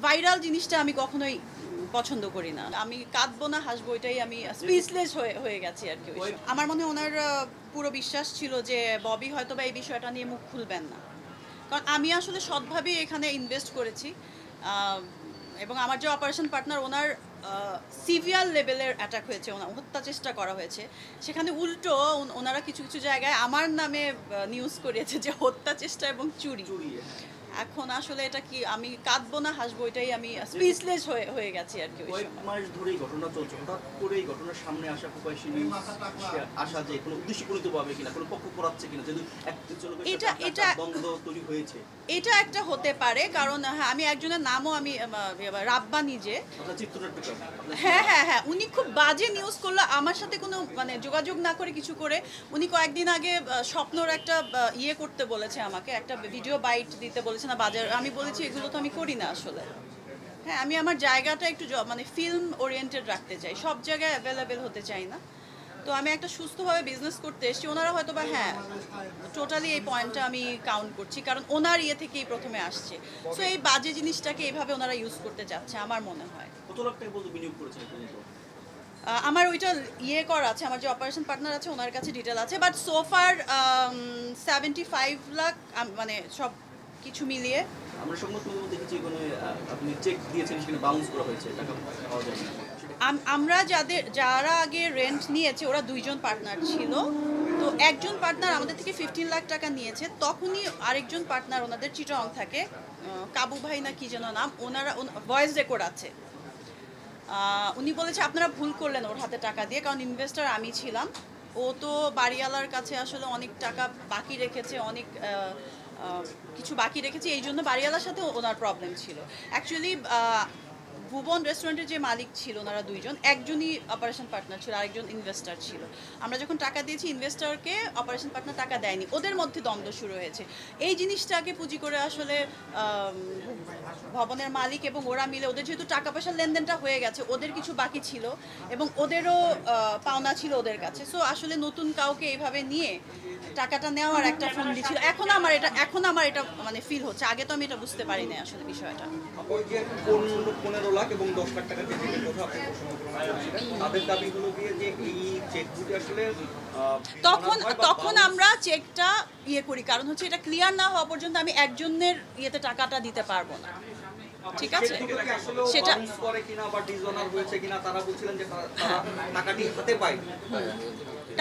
Viral জিনিসটা আমি কখনোই পছন্দ করি না। আমি কাঁদবো না হাসবো এটাই আমি স্পিচলেস হয়ে গেছি আর কি। আমার মনে হয় ওনার পুরো বিশ্বাস ছিল যে ববি হয়তোবা এই বিষয়টা নিয়ে মুখ খুলবেন না। কারণ আমি আসলে সৎভাবেই এখানে ইনভেস্ট করেছি। এবং আমার যে অপারেশন পার্টনার ওনার সিভিয়ার লেভেলের অ্যাটাক হয়েছে, হত্যা চেষ্টা করা হয়েছে। সেখানে উল্টো ওনারা কিছু কিছু জায়গায় আমার নামে নিউজ করিয়েছে যে হত্যা চেষ্টা এবং চুরি। এখন আসলে এটা কি আমি কাঁদবো না হাসবো এটাই আমি স্পিচলেস হয়ে গেছি আর কি। কয়েক মাস ধরেই ঘটনা চলছে, হঠাৎ করে এই ঘটনার সামনে আসা প্রকাশ্যে আসা যে কোনো উদ্দেশ্যপূর্ণভাবে কিনা কোনো পক্ষ করাচ্ছে কিনা, যেহেতু এটা দ্বন্দ্ব তৈরি হয়েছে, এটা একটা হতে পারে। কারণ হ্যাঁ, আমি একজনের নামও আমি রাব্বা নিজে, হ্যাঁ হ্যাঁ হ্যাঁ, উনি খুব বাজে নিউজ করলো আমার সাথে কোনো মানে যোগাযোগ না করে কিছু করে। উনি কয়েকদিন আগে স্বপ্নর একটা ইয়ে করতে বলেছে, আমাকে একটা ভিডিও বাইট দিতে বলেছে না বাজার। আমি বলেছি এগুলো তো আমি করি না আসলে। হ্যাঁ, আমি আমার জায়গাটা একটু মানে ফিল্ম ওরিয়েন্টেড রাখতে চাই, সব জায়গায় অ্যাভেলেবেল হতে চাই না। তো আমি একটা সুস্থভাবে বিজনেস করতে এসেছি। ওনারা হয়তো বা হ্যাঁ টোটালি এই পয়েন্টটা আমি কাউন্ট করছি, কারণ ওনার ইয়ে থেকেই প্রথমে আসছে। সো এই বাজে জিনিসটাকে এইভাবে ওনারা ইউজ করতে চাচ্ছে আমার মনে হয়। কত লাখ টাকা বলতে বিনিয়োগ করেছেন? আমার ওইটা ইয়ে করা আছে, আমার যে অপারেশন পার্টনার আছে ওনার কাছে ডিটেল আছে, বাট সোফার 75 লাখ মানে সব কিছু মিলিয়ে। আমরা সংবাদপত্রে দেখেছি কোনো আপনি চেক দিয়েছেন সেখানে বাউন্স করা হয়েছে, টাকা পাওয়া যায় না। আমরা যারা আগে রেন্ট নিয়েছে ওরা দুইজন পার্টনার ছিল। তো একজন পার্টনার আমাদের থেকে 15 লাখ টাকা নিয়েছে। তখনই আরেকজন পার্টনার ওনাদের চিটং থাকে, কাবু ভাই না কি যেন নাম, ওনারা ভয়েস রেকর্ড আছে। উনি বলেছে আপনারা ভুল করলেন ওর হাতে টাকা দিয়ে, কারণ ইনভেস্টর আমি ছিলাম। ও তো বাড়িওয়ালার কাছে আসলে অনেক টাকা বাকি রেখেছে, অনেক কিছু বাকি রেখেছে, এই জন্য বাড়িওয়ালার সাথে ওনার প্রবলেম ছিল। অ্যাকচুয়ালি ভুবন রেস্টুরেন্টের যে মালিক ছিল ওনারা দুইজন, একজনই অপারেশন পার্টনার ছিল, আরেকজন ইনভেস্টর ছিল। আমরা যখন টাকা দিয়েছি ইনভেস্টরকে, অপারেশন পার্টনার টাকা দেয়নি, ওদের মধ্যে দ্বন্দ্ব শুরু হয়েছে। এই জিনিসটাকে পুঁজি করে আসলে ভবনের মালিক এবং ওরা মিলে, ওদের যেহেতু টাকা পয়সার লেনদেনটা হয়ে গেছে, ওদের কিছু বাকি ছিল এবং ওদেরও পাওনা ছিল ওদের কাছে। সো আসলে নতুন কাউকে এইভাবে নিয়ে টাকাটা নেওয়ার একটা ফন্দি ছিল। এখন আমার এটা মানে ফিল হচ্ছে, আগে তো আমি এটা বুঝতে পারি না আসলে বিষয়টা। ওই যে 15 লাখ এবং 10 লাখ টাকা চেকের কথা আপনি প্রশ্ন করেছিলেন, তাদের দাবিগুলো দিয়ে যে এই চেকগুলি আসলে তখন আমরা চেকটা ইয়ে করি, কারণ হচ্ছে এটা ক্লিয়ার না হওয়া পর্যন্ত আমি একজনের ইয়েতে টাকাটা দিতে পারবো না। ঠিক আছে, সেটা করে কিনা বা ডিসঅনার হয়েছে কিনা তারা বলছিলেন যে তারা টাকাটি হাতে পায়।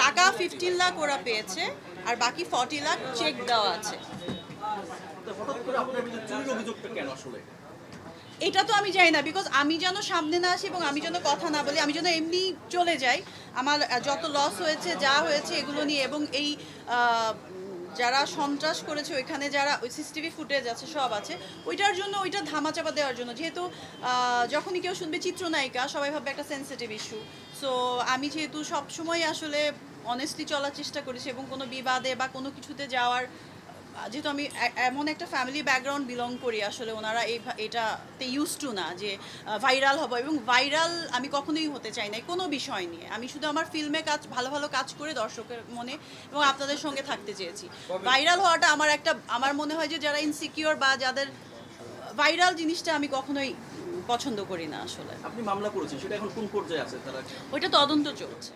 টাকা 15 লাখ ওরা পেয়েছে আর বাকি 40 লাখ চেক দেওয়া আছে। হঠাৎ করে আপনার বিরুদ্ধে চুরির অভিযোগটা কেন আসলে? এটা তো আমি জানি না, বিকজ আমি যেন সামনে না আসি এবং আমি যেন কথা না বলি, আমি যেন এমনি চলে যাই। আমার যত লস হয়েছে যা হয়েছে এগুলো নিয়ে, এবং এই যারা সন্ত্রাস করেছে ওইখানে যারা ওই সিসিটিভি ফুটেজ আছে সব আছে, ওইটার জন্য ওইটা ধামাচাপা দেওয়ার জন্য। যেহেতু যখনই কেউ শুনবে চিত্রনায়িকা সবাই ভাববে একটা সেন্সিটিভ ইস্যু। সো আমি যেহেতু সবসময় আসলে অনেস্টলি চলার চেষ্টা করেছি এবং কোনো বিবাদে বা কোনো কিছুতে যাওয়ার, যেহেতু আমি এমন একটা ফ্যামিলি ব্যাকগ্রাউন্ড বিলং করি, আসলে ওনারা এটাতে ইউজ টু না যে ভাইরাল হবো, এবং ভাইরাল আমি কখনোই হতে চাই না কোনো বিষয় নিয়ে। আমি শুধু আমার ফিল্মে ভালো ভালো কাজ করে দর্শকের মনে এবং আপনাদের সঙ্গে থাকতে চেয়েছি। ভাইরাল হওয়াটা আমার মনে হয় যে যারা ইনসিকিউর বা যাদের ভাইরাল জিনিসটা আমি কখনোই পছন্দ করি না আসলে। আপনি মামলা করেছেন, সেটা এখন কোন পর্যায়ে আছে? তারা ওইটা তদন্ত চলছে।